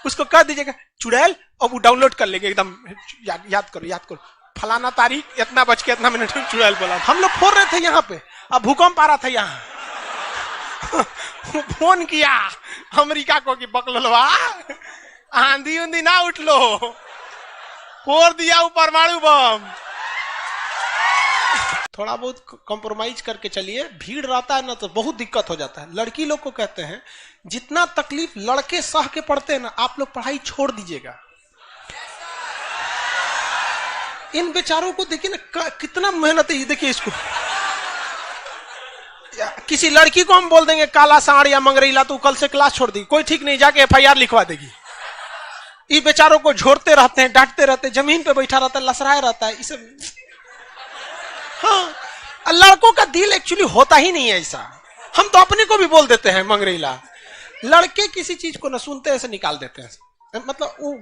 उसको कह दीजिएगा चुड़ैल, और वो डाउनलोड कर लेंगे एकदम। याद करो फलाना तारीख इतना बज के इतना मिनट में चुड़ैल बोला। हम लोग फोड़ रहे थे यहाँ पे, अब भूकंप आ रहा था यहाँ। फोन किया अमेरिका को कि बकलवा आंधी उंधी ना उठ लो, फोड़ दिया वो परमाणु बम। थोड़ा बहुत कॉम्प्रोमाइज करके चलिए, भीड़ रहता है ना तो बहुत दिक्कत हो जाता है। लड़की लोग को कहते हैं जितना तकलीफ लड़के सह के पढ़ते हैं ना, आप लोग पढ़ाई छोड़ दीजिएगा। इन बेचारों को देखिए ना कितना मेहनत है। देखिए इसको, किसी लड़की को हम बोल देंगे काला साड़ या मंगरेला तो कल से क्लास छोड़ देगी, कोई ठीक नहीं, जाके FIR लिखवा देगी। ये बेचारों को झोरते रहते हैं, डांटते रहते हैं, जमीन पे बैठा रहता है, लसराया रहता है। इसे हाँ, लड़कों का दिल एक्चुअली होता ही नहीं है ऐसा। हम तो अपने को भी बोल देते हैं मंगरेला। लड़के किसी चीज को न सुनते ऐसे निकाल देते हैं, मतलब वो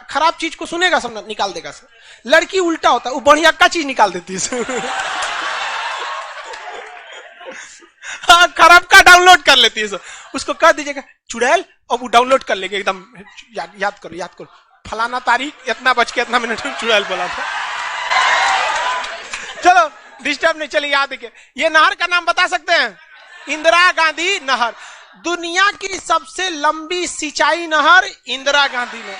खराब चीज को सुनेगा सब निकाल देगा। लड़की उल्टा होता है, वो बढ़िया का चीज निकाल देती है। हाँ, खराब का डाउनलोड कर लेती है। उसको कह दीजिएगा चुड़ैल, और वो डाउनलोड कर लेंगे एकदम। याद करो फलाना तारीख इतना बज के इतना मिनट में चुड़ैल बोला था। चलो डिस्टर्ब नहीं, चलिए याद देखिए। ये नहर का नाम बता सकते हैं? इंदिरा गांधी नहर। दुनिया की सबसे लंबी सिंचाई नहर इंदिरा गांधी ने।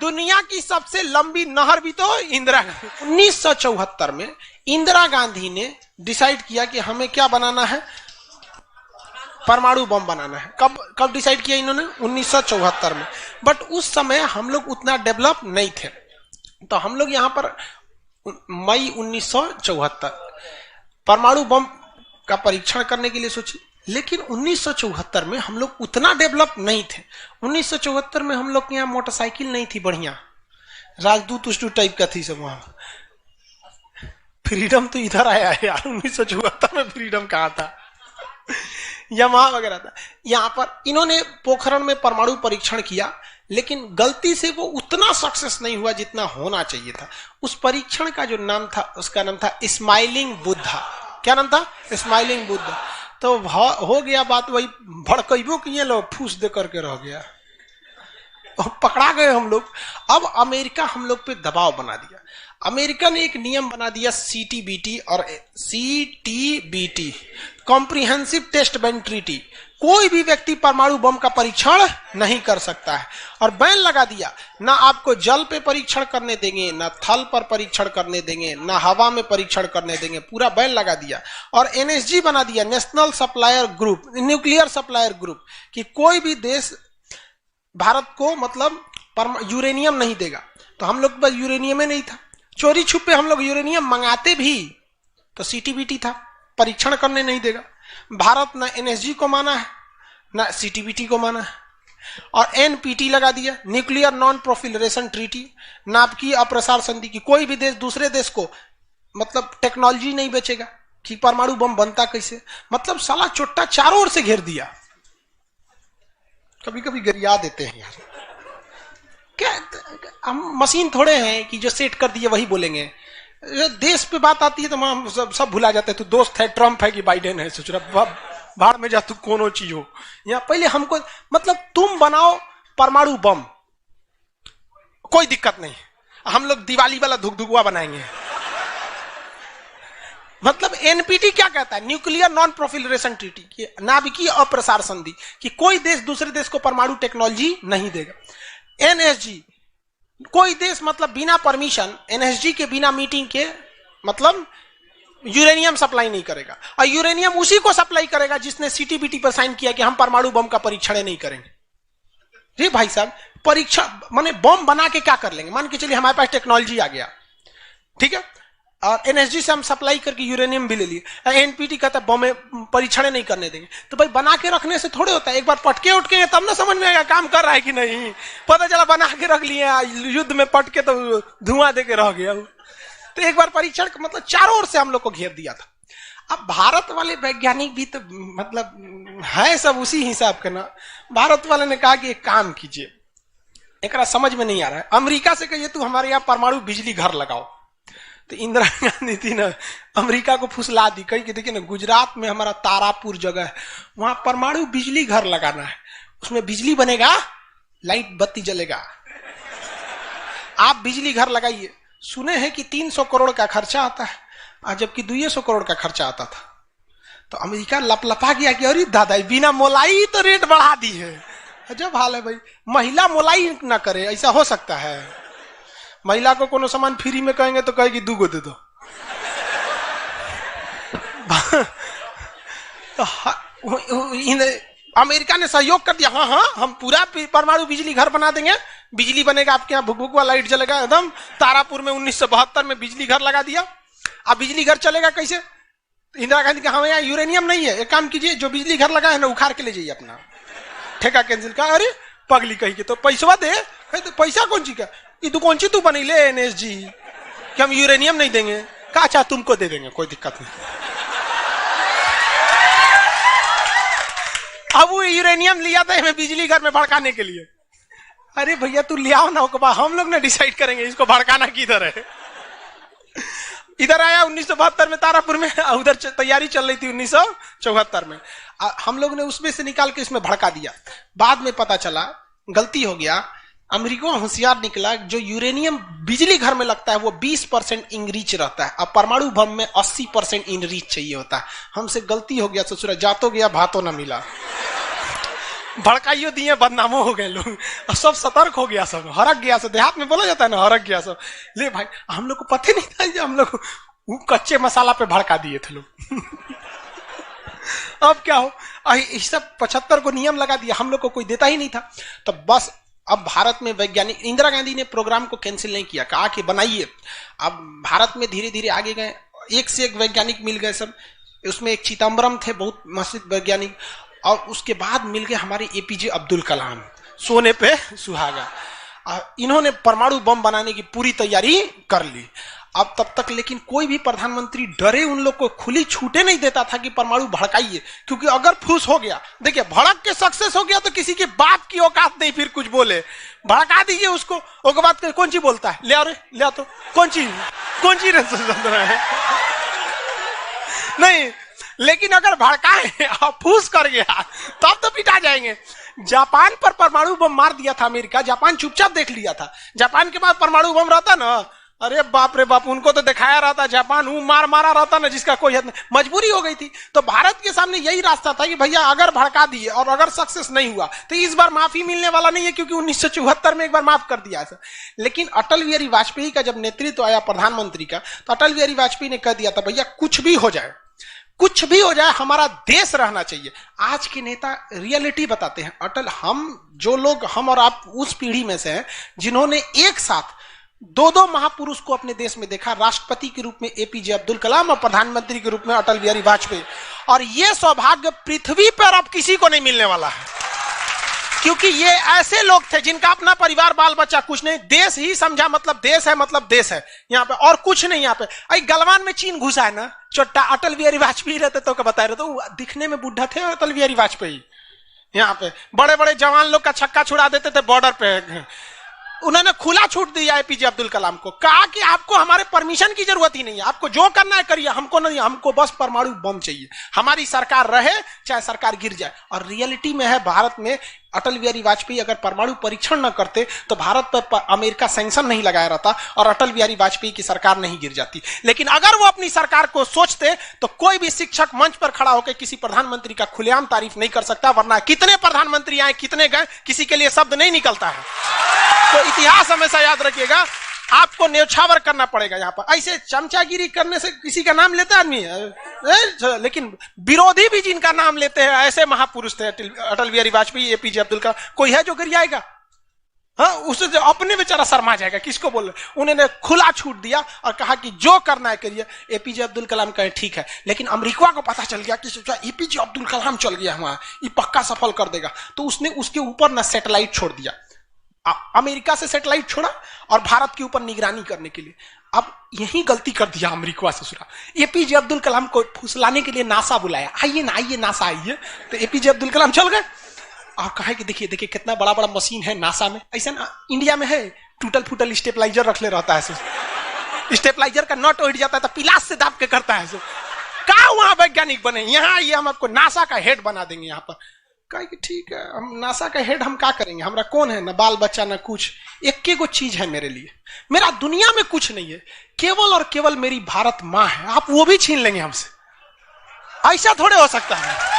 दुनिया की सबसे लंबी नहर भी तो इंदिरा गांधी। 1974 में इंदिरा गांधी ने डिसाइड किया कि हमें क्या बनाना है, परमाणु बम बनाना है। कब डिसाइड किया इन्होंने? 1974 में। बट उस समय हम लोग उतना डेवलप नहीं थे, तो हम लोग यहां पर मई 1974 परमाणु बम का परीक्षण करने के लिए सोचे। लेकिन 1974 में हम लोग उतना डेवलप नहीं थे। 1974 में हम लोग के यहाँ मोटरसाइकिल नहीं थी बढ़िया, राजदूत उष्टू टाइप का थी सब। वहां फ्रीडम तो इधर आया है यार, 1974 में फ्रीडम कहाँ था? यमाहा वगैरह था। यहाँ पर इन्होंने पोखरण में परमाणु परीक्षण किया, लेकिन गलती से वो उतना सक्सेस नहीं हुआ जितना होना चाहिए था। उस परीक्षण का जो नाम था, उसका नाम था स्माइलिंग बुद्धा। क्या नाम था? स्माइलिंग बुद्धा। तो हो गया बात वही, भड़कइबो किए लोग, फूस दे करके रह गया, पकड़ा गए हम लोग। अब अमेरिका हम लोग पे दबाव बना दिया। अमेरिका ने एक नियम बना दिया CTBT और CTBT, comprehensive test ban treaty. कोई भी व्यक्ति परमाणु बम का परीक्षण नहीं कर सकता है, और बैन लगा दिया। ना आपको जल पे परीक्षण करने देंगे, ना थल पर परीक्षण करने देंगे, ना हवा में परीक्षण करने देंगे, पूरा बैन लगा दिया। और NSG बना दिया, national supplier group, nuclear supplier group, कि कोई भी देश भारत को मतलब यूरेनियम नहीं देगा। तो हम लोग के पास यूरेनियम ही नहीं था, चोरी छुपे हम लोग यूरेनियम मंगाते भी तो CTBT था, परीक्षण करने नहीं देगा। भारत ना NSG को माना है ना CTBT को माना है, और NPT लगा दिया, न्यूक्लियर नॉन प्रोफिलरेशन ट्रीटी, नाभिकीय अप्रसार संधि, की कोई भी देश दूसरे देश को मतलब टेक्नोलॉजी नहीं बेचेगा कि परमाणु बम बनता कैसे। मतलब साला चोट्टा चारों ओर से घेर दिया। कभी कभी गरिया देते हैं यार, क्या हम मशीन थोड़े हैं कि जो सेट कर दिए वही बोलेंगे। देश पे बात आती है तो हम सब भुला जाते हैं। तू दोस्त है, ट्रम्प है कि बाइडेन है, सोच रहा भाड़ में जा तू कोनो चीज हो। या पहले हमको मतलब तुम बनाओ परमाणु बम, कोई दिक्कत नहीं, हम लोग दिवाली वाला धुकधुकुआ बनाएंगे। मतलब NPT क्या कहता है? न्यूक्लियर नॉन प्रोफिलरेशन ट्रीटी, नाभिकीय अप्रसार संधि, कि कोई देश दूसरे देश को परमाणु टेक्नोलॉजी नहीं देगा। NSG, कोई देश मतलब बिना परमिशन, NSG के बिना मीटिंग के मतलब यूरेनियम सप्लाई नहीं करेगा, और यूरेनियम उसी को सप्लाई करेगा जिसने CTBT पर साइन किया कि हम परमाणु बम का परीक्षण नहीं करेंगे। जी भाई साहब, परीक्षण माने बम बना के क्या कर लेंगे? मान के चलिए हमारे पास टेक्नोलॉजी आ गया, ठीक है, और NSG से हम सप्लाई करके यूरेनियम भी ले लिए। NPT कहता है बम परीक्षण नहीं करने देंगे। तो भाई बना के रखने से थोड़े होता है, एक बार पटके उठके तब ना समझ में आएगा काम कर रहा है कि नहीं। पता चला बना के रख लिए, युद्ध में पटके तो धुआं दे के रह गया। तो एक बार परीक्षण मतलब चारों ओर से हम लोग को घेर दिया था। अब भारत वाले वैज्ञानिक भी तो मतलब है सब उसी हिसाब के ना। भारत वाले ने कहा कि एक काम कीजिए, एक समझ में नहीं आ रहा है, अमेरिका से कहिए तू हमारे यहाँ परमाणु बिजली घर लगाओ। तो इंदिरा गांधी थी ना, अमेरिका को फुसला दी, कहीं कि देखिए ना गुजरात में हमारा तारापुर जगह है, वहां परमाणु बिजली घर लगाना है, उसमें बिजली बनेगा लाइट बत्ती जलेगा, आप बिजली घर लगाइए। सुने हैं कि 300 करोड़ का खर्चा आता है, और जबकि 200 करोड़ का खर्चा आता था। तो अमेरिका लपलपा गया कि अरे दादा बिना मोलाई तो रेट बढ़ा दी है। अजब हाल है भाई, महिला मोलाई ना करे, ऐसा हो सकता है? महिला को कोनो सामान फ्री में कहेंगे तो कहेगी 2 गो दे दो। अमेरिका ने सहयोग कर दिया, हाँ हाँ हम पूरा परमाणु बिजली घर बना देंगे, बिजली बनेगा आपके यहाँ, भुक भुक वाला लाइट जलेगा एकदम। तारापुर में 1972 में बिजली घर लगा दिया। अब बिजली घर चलेगा कैसे? इंदिरा गांधी का हमें यहाँ यूरेनियम नहीं है, एक काम कीजिए जो बिजली घर लगा है ना उखाड़ के ले जाइए, अपना ठेका कैंसिल का। अरे पगली कही के तो पैसा दे, तो पैसा कौन सी का, ये तू कौन सी तू बनी ले NSG कि हम यूरेनियम नहीं देंगे, का अच्छा तुमको दे देंगे, कोई दिक्कत नहीं। अब वो यूरेनियम लिया था हमें बिजली घर में भड़काने के लिए। अरे भैया तू ले आओ ना, हम लोग ने डिसाइड करेंगे इसको भड़काना किधर है। इधर आया 1972 में तारापुर में, उधर तैयारी चल रही थी 1974 में। हम लोग ने उसमें से निकाल के इसमें भड़का दिया। बाद में पता चला गलती हो गया, अमेरिका होशियार निकला, जो यूरेनियम बिजली घर में लगता है वो 20% इनरीच रहता है, अब परमाणु बम में 80% इनरीच चाहिए होता है। हमसे गलती हो गया ससुरा, जातो गया भातो ना मिला, भड़काइयो दिए बदनामो हो गए लोग, सब सतर्क हो गया, सब हरक गया, सब देहात में बोला जाता है ना, हरक गया सब। ले भाई हम लोग को पता नहीं था, जो हम लोग कच्चे मसाला पे भड़का दिए थे लोग। अब क्या हो, इस सब 75 को नियम लगा दिया, हम लोग को कोई देता ही नहीं था। तो बस अब भारत में वैज्ञानिक, इंदिरा गांधी ने प्रोग्राम को कैंसिल नहीं किया, कहा कि बनाइए। अब भारत में धीरे धीरे आगे गए, एक से एक वैज्ञानिक मिल गए सब। उसमें एक चिदम्बरम थे, बहुत मशहूर वैज्ञानिक, और उसके बाद मिल गए हमारे APJ अब्दुल कलाम, सोने पे सुहागा। इन्होंने परमाणु बम बनाने की पूरी तैयारी कर ली। अब तब तक लेकिन कोई भी प्रधानमंत्री डरे उन लोग को खुली छूटे नहीं देता था कि परमाणु भड़काइए, क्योंकि अगर फूस हो गया, देखिए भड़क के सक्सेस हो गया तो किसी के बाप की औकात नहीं फिर कुछ बोले। भड़का दीजिए उसको, उसके बाद कौन सी बोलता है, ले आओ रे ले आओ, तो कौन सी है नहीं। लेकिन अगर भड़काए और फूस कर गया तब तो पिटा जाएंगे। जापान पर परमाणु बम मार दिया था अमेरिका, जापान चुपचाप देख लिया था। जापान के पास परमाणु बम रहता ना, अरे बाप रे बाप, उनको तो दिखाया रहता, जापान मारा रहता ना जिसका कोई हद नहीं। मजबूरी हो गई थी, तो भारत के सामने यही रास्ता था कि भैया अगर भड़का दिए और अगर सक्सेस नहीं हुआ तो इस बार माफी मिलने वाला नहीं है, क्योंकि 1974 में एक बार माफ कर दिया था। लेकिन अटल बिहारी वाजपेयी का जब नेतृत्व आया प्रधानमंत्री का, तो अटल बिहारी वाजपेयी ने कह दिया था भैया कुछ भी हो जाए, कुछ भी हो जाए, हमारा देश रहना चाहिए। आज के नेता रियलिटी बताते हैं। अटल, हम और आप उस पीढ़ी में से हैं जिन्होंने एक साथ 2 महापुरुष को अपने देश में देखा, राष्ट्रपति के रूप में APJ अब्दुल कलाम और प्रधानमंत्री के रूप में अटल बिहारी वाजपेयी। और यह सौभाग्य पृथ्वी पर अब किसी को नहीं मिलने वाला है, क्योंकि ये ऐसे लोग थे जिनका अपना परिवार बाल बच्चा कुछ नहीं, देश ही समझा मतलब देश है, मतलब देश है यहाँ पे, और कुछ नहीं। यहाँ पे गलवान में चीन घुसा है ना, चोट्टा अटल बिहारी वाजपेयी रहते तो बता रहे, तो दिखने में बुढ़ा थे अटल बिहारी वाजपेयी। यहाँ पे बड़े बड़े जवान लोग का छक्का छुड़ा देते थे बॉर्डर पे। उन्होंने खुला छूट दिया APJ अब्दुल कलाम को, कहा कि आपको हमारे परमिशन की जरूरत ही नहीं है, आपको जो करना है करिए, हमको नहीं, हमको बस परमाणु बम चाहिए, हमारी सरकार रहे चाहे सरकार गिर जाए। और रियलिटी में है, भारत में अटल बिहारी वाजपेयी अगर परमाणु परीक्षण न करते तो भारत पर अमेरिका सैंक्शन नहीं लगाया रहता और अटल बिहारी वाजपेयी की सरकार नहीं गिर जाती। लेकिन अगर वो अपनी सरकार को सोचते तो कोई भी शिक्षक मंच पर खड़ा होकर किसी प्रधानमंत्री का खुलेआम तारीफ नहीं कर सकता, वरना कितने प्रधानमंत्री आए, कितने गए, किसी के लिए शब्द नहीं निकलता है। तो इतिहास हमेशा याद रखिएगा, आपको न्यौछावर करना पड़ेगा। यहाँ पर ऐसे चमचागिरी करने से किसी का नाम लेता आदमी, लेकिन विरोधी भी जिनका नाम लेते हैं ऐसे महापुरुष थे अटल बिहारी वाजपेयी, APJ अब्दुल कलाम। कोई है जो गिरियाएगा? हाँ, उसे अपने बेचारा शर्मा जाएगा, किसको बोल रहे। उन्होंने खुला छूट दिया और कहा कि जो करना है करिए। APJ अब्दुल कलाम कहे ठीक है, लेकिन अमेरिका को पता चल गया कि सोचा APJ अब्दुल कलाम चल गया वहां, ये पक्का सफल कर देगा, तो उसने उसके ऊपर ना सैटेलाइट छोड़ दिया, अमेरिका से सैटेलाइट छोड़ा और भारत के ऊपर निगरानी करने के लिए। अब यही गलती कर दिया अमेरिका ससुरा। APJ अब्दुल कलाम को फुसलाने के लिए नासा बुलाया, आइए ना, आइए नासा आइए, तो APJ अब्दुल कलाम चल गए और कहा कि देखिए देखिए कितना बड़ा बड़ा मशीन है नासा में, ऐसा ना इंडिया में है, टूटल फूटल स्टेपलाइजर रख ले रहता है, स्टेपलाइजर का नट उठ जाता है तो पिलास से दाब के करता है। कहा वहां वैज्ञानिक बने, यहाँ आइए हम आपको नासा का हेड बना देंगे। यहाँ पर कहे कि ठीक है, हम नासा का हेड, हम क्या करेंगे, हमारा कौन है, ना बाल बच्चा ना कुछ, एक को चीज है मेरे लिए, मेरा दुनिया में कुछ नहीं है, केवल और केवल मेरी भारत माँ है, आप वो भी छीन लेंगे हमसे, ऐसा थोड़े हो सकता है।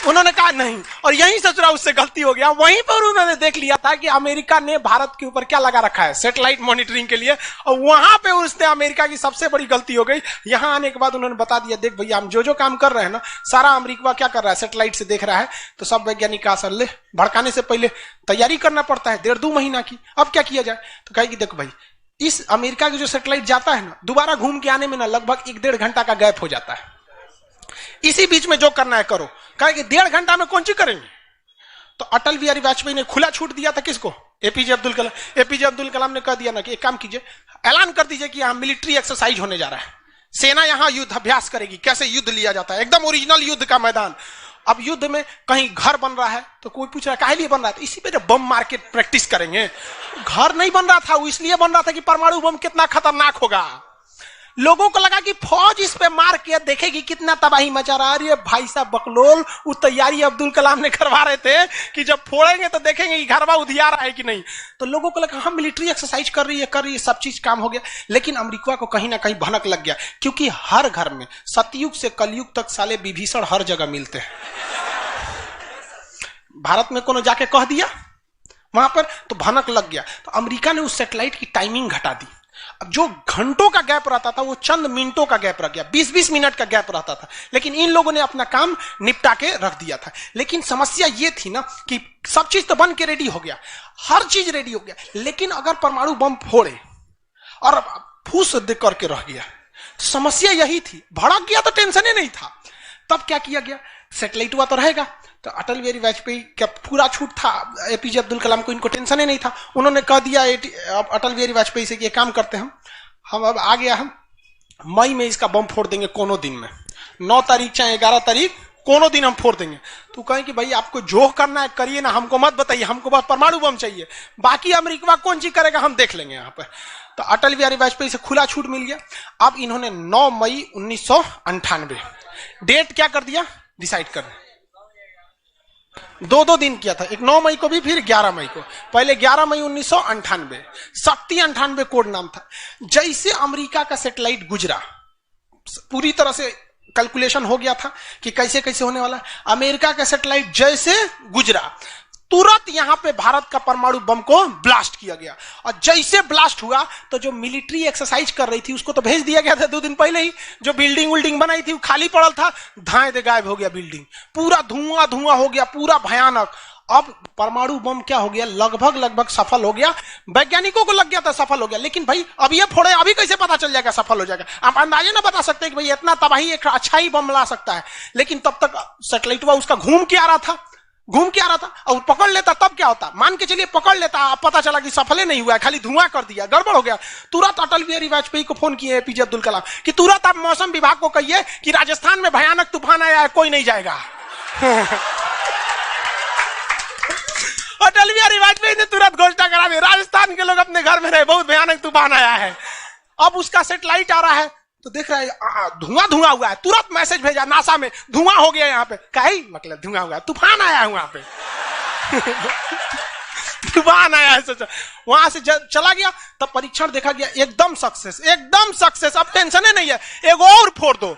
उन्होंने कहा नहीं, और यहीं से थोड़ा उससे गलती हो गया। वहीं पर उन्होंने देख लिया था कि अमेरिका ने भारत के ऊपर क्या लगा रखा है, सैटेलाइट मॉनिटरिंग के लिए, और वहां पे उसने अमेरिका की सबसे बड़ी गलती हो गई। यहां आने के बाद उन्होंने बता दिया, देख भैया हम जो काम कर रहे हैं ना, सारा अमेरिका क्या कर रहा है, सैटेलाइट से देख रहा है। तो सब वैज्ञानिक का असर ले, भड़काने से पहले तैयारी करना पड़ता है 1.5-2 महीना की, अब क्या किया जाए। तो कहे कि देखो भाई, इस अमेरिका की जो सैटेलाइट जाता है ना, दोबारा घूम के आने में ना लगभग 1-1.5 घंटा का गैप हो जाता है, इसी बीच में जो करना है करो। कहा कि 1.5 घंटा में कौन सी करेंगे। तो अटल बिहारी वाजपेयी ने खुला छूट दिया था किसको, एपीजे अब्दुल कलाम। एपीजे अब्दुल कलाम ने कह दिया ना कि एक काम कीजिए, ऐलान कर दीजिए कि यहां मिलिट्री एक्सरसाइज होने जा रहा है, सेना यहां युद्ध अभ्यास करेगी, कैसे युद्ध लिया जाता है, एकदम ओरिजिनल युद्ध का मैदान। अब युद्ध में कहीं घर बन रहा है तो कोई पूछ रहा है काहे लिए बन रहा है, तो इसी पे जब बम मार के प्रैक्टिस करेंगे। घर नहीं बन रहा था, वो इसलिए बन रहा था कि परमाणु बम कितना खतरनाक होगा। लोगों को लगा कि फौज इस पे मार के देखेगी कितना तबाही मचा रहा है। अरे भाई साहब बकलोल, वो तैयारी अब्दुल कलाम ने करवा रहे थे कि जब फोड़ेंगे तो देखेंगे कि घरवा उधिया रहा है कि नहीं। तो लोगों को लगा हम मिलिट्री एक्सरसाइज कर रही है, सब चीज काम हो गया। लेकिन अमेरिका को कहीं ना कहीं भनक लग गया, क्योंकि हर घर में सतयुग से कलयुग तक साले विभीषण हर जगह मिलते हैं। भारत में कोनो जाके कह दिया वहां पर, तो भनक लग गया। तो अमेरिका ने उस सैटेलाइट की टाइमिंग घटा दी। अब जो घंटों का गैप रहता था वो चंद मिनटों का गैप रह गया, 20-20 मिनट का गैप रहता था। लेकिन इन लोगों ने अपना काम निपटा के रख दिया था। लेकिन समस्या ये थी ना कि सब चीज तो बन के रेडी हो गया, हर चीज रेडी हो गया, लेकिन अगर परमाणु बम फोड़े और फूस दे करके रह गया, समस्या यही थी। भड़क गया तो टेंशन ही नहीं था। तब क्या किया गया, सैटेलाइट हुआ तो रहेगा। तो अटल बिहारी वाजपेयी का पूरा छूट था, एपीजे अब्दुल कलाम को इनको टेंशन ही नहीं था। उन्होंने कह दिया अटल बिहारी वाजपेयी से कि काम करते हैं हम अब आ गया, हम मई में इसका बम फोड़ देंगे कोनो दिन में, 9 तारीख चाहे 11 तारीख कोनो दिन हम फोड़ देंगे। तो कहें कि भाई आपको जो करना है करिए ना, हमको मत बताइए, हमको बस परमाणु बम चाहिए, बाकी अमेरिका कौन सी करेगा हम देख लेंगे यहाँ पर। तो अटल बिहारी वाजपेयी से खुला छूट मिल गया। अब इन्होंने 9 मई 1998 डेट क्या कर दिया, डिसाइड कर 2 दिन किया था, एक 9 मई को भी, फिर 11 मई को। पहले 11 मई 1998 शक्ति 98 कोड नाम था। जैसे अमेरिका का सैटेलाइट गुजरा, पूरी तरह से कैलकुलेशन हो गया था कि कैसे कैसे होने वाला है। अमेरिका का सैटेलाइट जैसे गुजरा, तुरंत यहां पे भारत का परमाणु बम को ब्लास्ट किया गया। और जैसे ब्लास्ट हुआ तो जो मिलिट्री एक्सरसाइज कर रही थी उसको तो भेज दिया गया था 2 दिन पहले ही। जो बिल्डिंग बनाई थी वो खाली पड़ल था, धाए दे गायब हो गया बिल्डिंग, पूरा धुआं धुआं हो गया, पूरा भयानक। अब परमाणु बम क्या हो गया, लगभग सफल हो गया। वैज्ञानिकों को लग गया था सफल हो गया, लेकिन भाई अब ये फोड़े, अभी कैसे पता चल जाएगा सफल हो जाएगा। आप अंदाजे ना बता सकते कि भाई इतना तबाही एक अच्छा ही बम ला सकता है। लेकिन तब तक सैटेलाइट उसका घूम के आ रहा था और पकड़ लेता, तब क्या होता, मान के चलिए पकड़ लेता, अब पता चला कि सफल नहीं हुआ, खाली धुआं कर दिया, गड़बड़ हो गया। तुरंत अटल बिहारी वाजपेयी को फोन किए एपीजे अब्दुल कलाम कि तुरंत आप मौसम विभाग को कहिए कि राजस्थान में भयानक तूफान आया है, कोई नहीं जाएगा। अटल बिहारी वाजपेयी ने तुरंत घोषणा करा दी, राजस्थान के लोग अपने घर में रहे, बहुत भयानक तूफान आया है। अब उसका सैटेलाइट आ रहा है तो देख रहा है धुआं हुआ है, तुरंत मैसेज भेजा नासा में, धुआं हो गया यहाँ पे। कहीं मतलब धुआं हुआ है, तूफान आया है वहां पे। तूफान आया है, सोचा। वहां से चला गया, तब परीक्षण देखा गया, एकदम सक्सेस। अब टेंशन ही नहीं है, एक और फोड़ दो,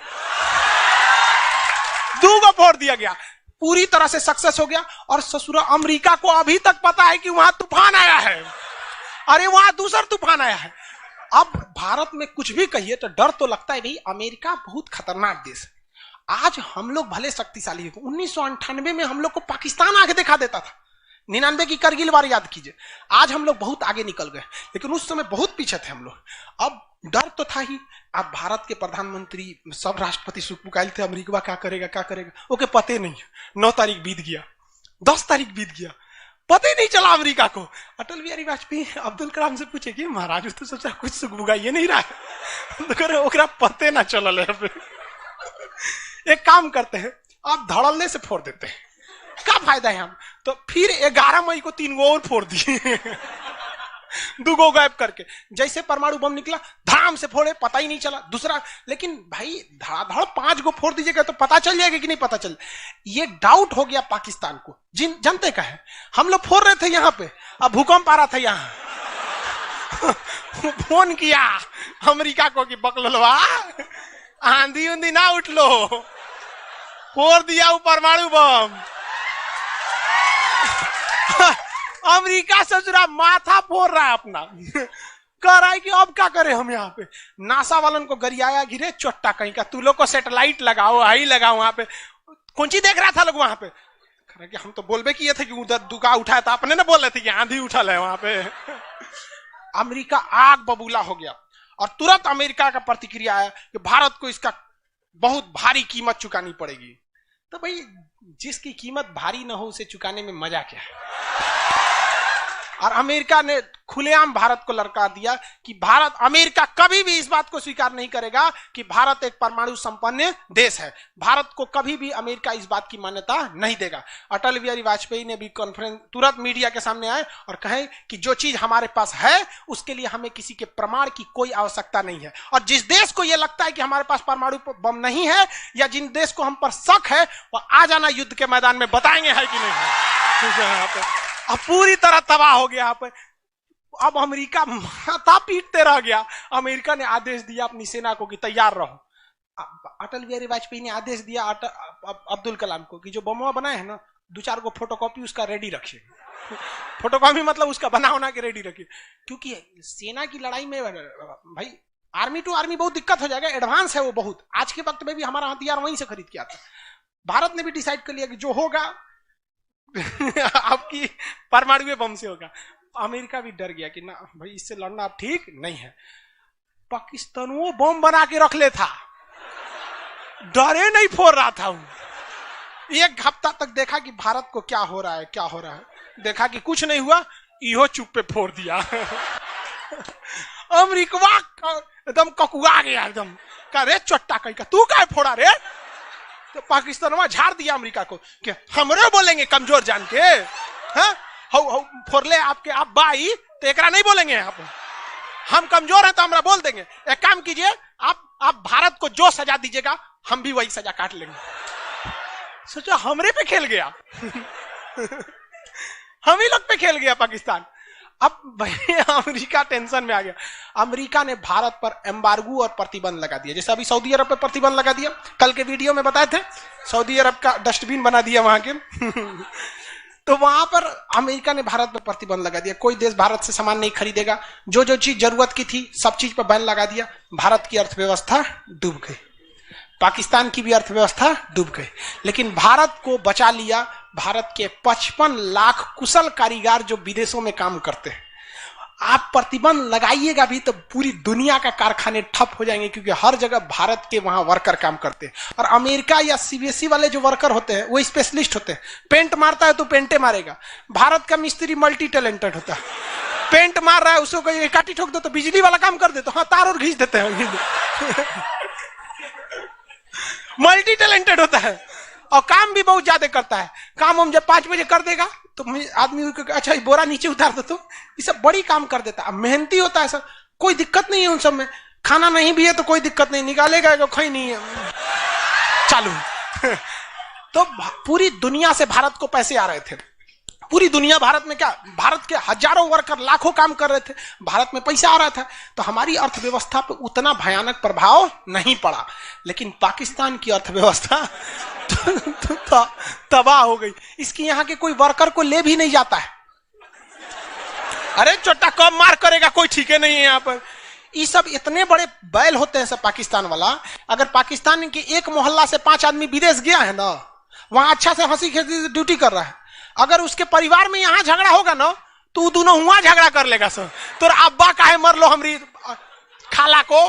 2 को फोड़ दिया गया, पूरी तरह से सक्सेस हो गया। और ससुरा अमेरिका को अभी तक पता है कि वहां तूफान आया है, अरे वहां दूसरा तूफान आया है। अब भारत में कुछ भी कहिए तो डर तो लगता है, भाई अमेरिका बहुत खतरनाक देश है। आज हम लोग भले शक्तिशाली है, 1998 में हम लोग को पाकिस्तान आगे दिखा देता था, 99 की करगिल वार याद कीजिए। आज हम लोग बहुत आगे निकल गए, लेकिन उस समय बहुत पीछे थे हम लोग। अब डर तो था ही। अब भारत के प्रधानमंत्री सब राष्ट्रपति सुखपुकाइल थे, अमेरिका क्या करेगा ओके पते नहीं। 9 तारीख बीत गया, 10 तारीख बीत गया, पता ही नहीं चला अमेरिका को। अटल बिहारी वाजपेयी अब्दुल कलाम से पूछे कि महाराज तो सोचा कुछ सुख ये नहीं रहा है, तो करे ओकरा पते ना चलल है। एक काम करते हैं, आप धड़ल्ले से फोड़ देते हैं, क्या फायदा है हम। तो फिर 11 मई को 3 गो और फोड़ दिए। दुगो गायब करके। जैसे परमाणु बम निकला धड़ाम से फोड़े, पता ही नहीं चला। दूसरा, लेकिन भाई धड़ाधड़ 5 गो फोड़ दीजिएगा तो पता चल जाएगा कि नहीं पता चल। ये डाउट हो गया पाकिस्तान को। जनते का है, हम लोग फोड़ रहे थे यहां पे, अब भूकंप आ रहा था यहां। फोन किया अमेरिका को कि बकलवा आंधी उंधी ना उठ लो, फोड़ दिया वो परमाणु बम। अमेरिका सोच रहा माथा फोड़ रहा है अपना, कह रहा है कि अब क्या करें हम। यहाँ पे नासा वालन को गरियाया, गिरे चोट्टा कहीं का, तू लोग को सैटेलाइट लगाओ, आई लगाओ। वहां पे कौन सी देख रहा था लोग वहां पे, कि हम तो बोलबे किए थे कि उधर दुका उठाया था, अपने ना बोल रहे थे कि आंधी उठल है वहां पे। अमेरिका आग बबूला हो गया और तुरंत अमेरिका का प्रतिक्रिया आया कि भारत को इसका बहुत भारी कीमत चुकानी पड़ेगी। तो भाई जिसकी कीमत भारी ना हो उसे चुकाने में मजा क्या है। और अमेरिका ने खुलेआम भारत को ललकार दिया कि अमेरिका कभी भी इस बात को स्वीकार नहीं करेगा कि भारत एक परमाणु संपन्न देश है। भारत को कभी भी अमेरिका इस बात की मान्यता नहीं देगा। अटल बिहारी वाजपेयी ने भी कॉन्फ्रेंस तुरंत मीडिया के सामने आए और कहे कि जो चीज हमारे पास है उसके लिए हमें किसी के प्रमाण की कोई आवश्यकता नहीं है। और जिस देश को यह लगता है कि हमारे पास परमाणु बम नहीं है या जिन देश को हम पर शक है वह आ जाना युद्ध के मैदान में, बताएंगे है कि नहीं। अब पूरी तरह तबाह हो गया। अब अमेरिका माथा पीटते रह गया। अमेरिका ने आदेश दिया अपनी सेना को कि तैयार रहो। अटल बिहारी वाजपेयी ने आदेश दिया अब्दुल कलाम को कि जो बम बनाए हैं ना, 2-4 को फोटोकॉपी उसका रेडी रखिए। फोटोकॉपी मतलब उसका बना के रेडी रखिए, क्योंकि सेना की लड़ाई में भाई आर्मी टू आर्मी बहुत दिक्कत हो जाएगा। एडवांस है वो बहुत। आज के वक्त में भी हमारा हथियार वहीं से खरीद के आता। भारत ने भी डिसाइड कर लिया कि जो होगा आपकी परमाणु बम से होगा। अमेरिका भी डर गया कि ना भाई इससे लड़ना अब ठीक नहीं है। पाकिस्तान वो बम बना के रख ले था, डरे नहीं फोड़ रहा था। 1 हफ्ता तक देखा कि भारत को क्या हो रहा है, देखा कि कुछ नहीं हुआ, इहो चुप पे फोड़ दिया। अमेरिका एकदम ककुआ गया, एकदम कह रे चट्टा कहीं का तू क्या फोड़ा रे। तो पाकिस्तान वहां झाड़ दिया अमेरिका को कि हमरे बोलेंगे कमजोर जान के, फोड़ले आपके आप बाई तो एकरा नहीं बोलेंगे। हम कमजोर हैं तो हमरा बोल देंगे। एक काम कीजिए, आप भारत को जो सजा दीजिएगा हम भी वही सजा काट लेंगे। सोचा हमरे पे खेल गया। हम ही लोग पे खेल गया पाकिस्तान। अब भाई अमेरिका टेंशन में आ गया। अमेरिका ने भारत पर एम्बार्गो और प्रतिबंध लगा दिया। जैसे अभी सऊदी अरब पे प्रतिबंध लगा दिया, कल के वीडियो में बताए थे, सऊदी अरब का डस्टबिन बना दिया वहां के। तो वहां पर अमेरिका ने भारत पर प्रतिबंध लगा दिया। कोई देश भारत से सामान नहीं खरीदेगा। जो जो चीज जरूरत की थी सब चीज पर बैन लगा दिया। भारत की अर्थव्यवस्था डूब गई, पाकिस्तान की भी अर्थव्यवस्था डूब गई, लेकिन भारत को बचा लिया भारत के 55 लाख कुशल कारीगर जो विदेशों में काम करते हैं। आप प्रतिबंध लगाइएगा भी तो पूरी दुनिया का कारखाने ठप हो जाएंगे, क्योंकि हर जगह भारत के वहां वर्कर काम करते हैं। और अमेरिका या सीबीएसई वाले जो वर्कर होते हैं वो स्पेशलिस्ट होते हैं। पेंट मारता है तो पेंटे मारेगा। भारत का मिस्त्री मल्टी टैलेंटेड होता है। पेंट मार रहा है उसको कोई काटी ठोक दो तो बिजली वाला काम कर दे, तो हाँ तार और घींच देते हैं। मल्टी टैलेंटेड होता है और काम भी बहुत ज्यादा करता है। काम हम जब 5 बजे कर देगा तो आदमी अच्छा बोरा नीचे उतार दो, तो ये सब बड़ी काम कर देता है। मेहनती होता है सर, कोई दिक्कत नहीं है उन सब में। खाना नहीं भी है तो कोई दिक्कत नहीं, निकालेगा तो कहीं नहीं है, चालू। तो पूरी दुनिया से भारत को पैसे आ रहे थे। पूरी दुनिया भारत में क्या, भारत के हजारों वर्कर लाखों काम कर रहे थे, भारत में पैसा आ रहा था। तो हमारी अर्थव्यवस्था पे उतना भयानक प्रभाव नहीं पड़ा, लेकिन पाकिस्तान की अर्थव्यवस्था तबाह हो गई। इसकी यहाँ के कोई वर्कर को ले भी नहीं जाता है। अरे चोटा कब मार करेगा कोई ठीक है नहीं है यहाँ पर। ये सब इतने बड़े बैल होते हैं सब पाकिस्तान वाला। अगर पाकिस्तान के एक मोहल्ला से 5 आदमी विदेश गया है ना, वहां अच्छा से हंसी खेती से ड्यूटी कर रहा है, अगर उसके परिवार में यहाँ झगड़ा होगा ना तो दोनों हुआ झगड़ा कर लेगा सर। तो अब्बा काहे मर लो हमरी खाला को,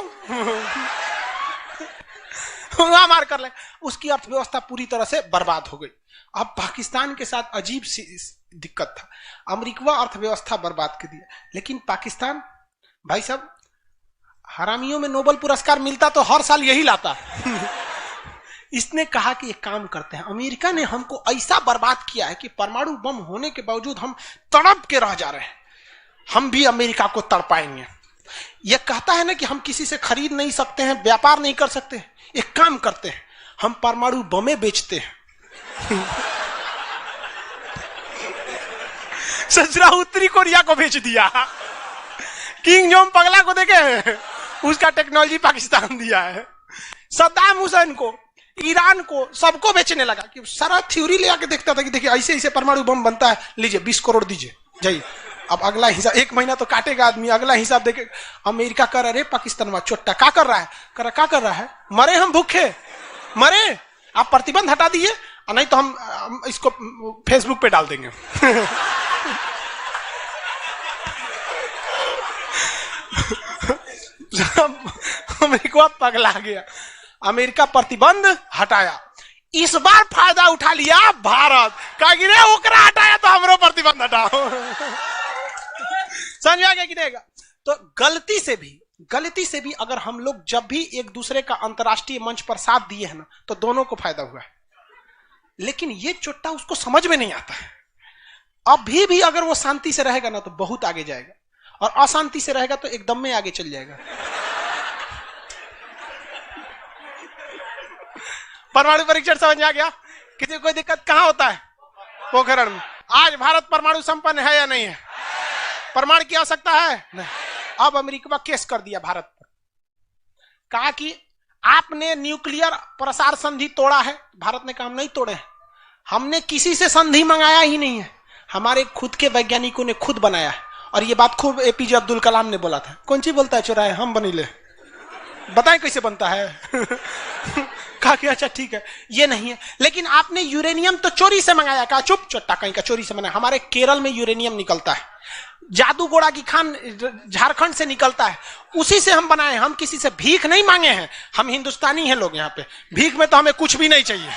हुआ मार कर ले। उसकी अर्थव्यवस्था पूरी तरह से बर्बाद हो गई। अब पाकिस्तान के साथ अजीब सी दिक्कत था। अमेरिका अर्थव्यवस्था बर्बाद कर दिया, लेकिन पाकिस्तान भाई साहब हरामियों में नोबेल पुरस्कार मिलता तो हर साल यही लाता। इसने कहा कि एक काम करते हैं, अमेरिका ने हमको ऐसा बर्बाद किया है कि परमाणु बम होने के बावजूद हम तड़प के रह जा रहे हैं। हम भी अमेरिका को तड़पाएंगे। यह कहता है ना कि हम किसी से खरीद नहीं सकते हैं, व्यापार नहीं कर सकते। एक काम करते हैं, हम परमाणु बमें बेचते हैं। ससुरा उत्तरी कोरिया को बेच दिया। किंग जोम पगला को देखे, उसका टेक्नोलॉजी पाकिस्तान दिया है। सद्दाम हुसैन को, ईरान को, सबको बेचने लगा कि सारा थ्योरी ले आके देखता था कि देखिए ऐसे ऐसे परमाणु बम बनता है, लीजिए 20 करोड़ दीजिए जाइए। अब अगला हिसाब 1 महीना तो काटेगा आदमी, अगला हिसाब देखे। अमेरिका कर रहा है पाकिस्तान में चोट्टा क्या कर रहा है, क्या कर रहा है, मरे हम भूखे मरे, आप प्रतिबंध हटा दीजिए नहीं तो हम इसको फेसबुक पे डाल देंगे। अमेरिका पगला गया, अमेरिका प्रतिबंध हटाया। इस बार फायदा उठा लिया भारत, कहा कि रे ओकरा हटाया तो हमरो प्रतिबंध हटाओ। समझ आ गया कि नहीं? तो गलती से भी अगर हम लोग जब भी एक दूसरे का अंतर्राष्ट्रीय मंच पर साथ दिए हैं ना, तो दोनों को फायदा हुआ है। लेकिन ये चोट्टा उसको समझ में नहीं आता है। अभी भी अगर वो शांति से रहेगा ना तो बहुत आगे जाएगा, और अशांति से रहेगा तो एकदम में आगे चल जाएगा। परमाणु परीक्षण समझ में आ गया? किसी को कोई दिक्कत कहां होता है? पोखरण में। आज भारत परमाणु संपन्न है या नहीं है? परमाणु की आवश्यकता है? नहीं। अब अमेरिका केस कर दिया भारत पर, कहा कि आपने न्यूक्लियर प्रसार संधि तोड़ा है। भारत ने कहा हम नहीं तोड़े, हमने किसी से संधि मंगाया ही नहीं है, हमारे खुद के वैज्ञानिकों ने खुद बनाया है। और ये बात खूब एपीजे अब्दुल कलाम ने बोला था। कौन सी बोलता है चोराए हम बनीले, बताएं कैसे बनता है। कहा कि अच्छा ठीक है ये नहीं है, लेकिन आपने यूरेनियम तो चोरी से मंगाया। कहा चुप चट्टा कहीं का, चोरी से मंगाया। हमारे केरल में यूरेनियम निकलता है, जादूगोड़ा की खान झारखंड से निकलता है, उसी से हम बनाए। हम किसी से भीख नहीं मांगे हैं, हम हिंदुस्तानी हैं लोग यहाँ पे, भीख में तो हमें कुछ भी नहीं चाहिए।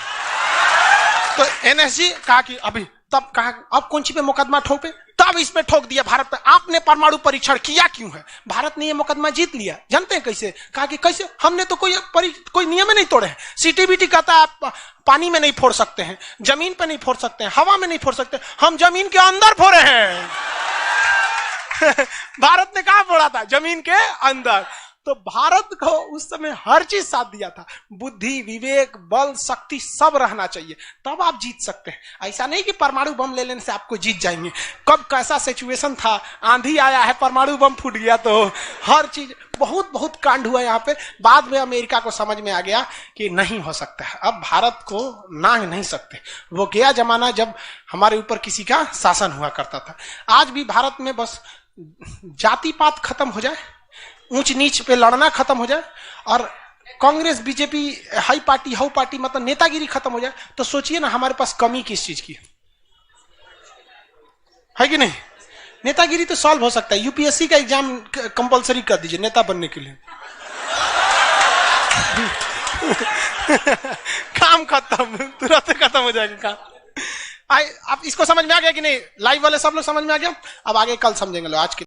तो एनएसजी कहा कि अभी तब कहा अब कौन सी पे मुकदमा ठोके, तब इस पे ठोक दिया भारत पे। आपने परमाणु परीक्षण किया क्यों है? भारत ने ये मुकदमा जीत लिया। जानते हैं कैसे? कहा कि कैसे, हमने तो कोई नियम नहीं तोड़े हैं। सीटीबीटी कहता है आप पानी में नहीं फोड़ सकते हैं, जमीन पे नहीं फोड़ सकते हैं, हवा में नहीं फोड़ सकते, हम जमीन के अंदर फोड़े हैं। भारत ने कहा फोड़ा था? जमीन के अंदर। तो भारत को उस समय हर चीज साथ दिया था, बुद्धि, विवेक, बल, शक्ति सब रहना चाहिए, तब आप जीत सकते हैं। ऐसा नहीं कि परमाणु बम ले लेने से आपको जीत जाएंगे। कब कैसा सिचुएशन था, आंधी आया है, परमाणु बम फूट गया, तो हर चीज बहुत कांड हुआ यहाँ पे। बाद में अमेरिका को समझ में आ गया कि नहीं हो सकता है, अब भारत को नांग नहीं सकते। वो गया जमाना जब हमारे ऊपर किसी का शासन हुआ करता था। आज भी भारत में बस जाति पात खत्म हो जाए, ऊंच नीच पे लड़ना खत्म हो जाए, और Congress BJP high party how party मतलब नेतागिरी खत्म हो जाए, तो सोचिए ना हमारे पास कमी किस चीज की है कि नहीं? नेतागिरी तो सॉल्व हो सकता है। यूपीएससी का एग्जाम कंपलसरी कर दीजिए नेता बनने के लिए। काम खत्म, तुरंत खत्म हो जाएगा काम। आप इसको समझ में आ गया कि नहीं? लाइव वाले सब लोग समझ में आ गया? अब आगे कल समझेंगे लोग। आज के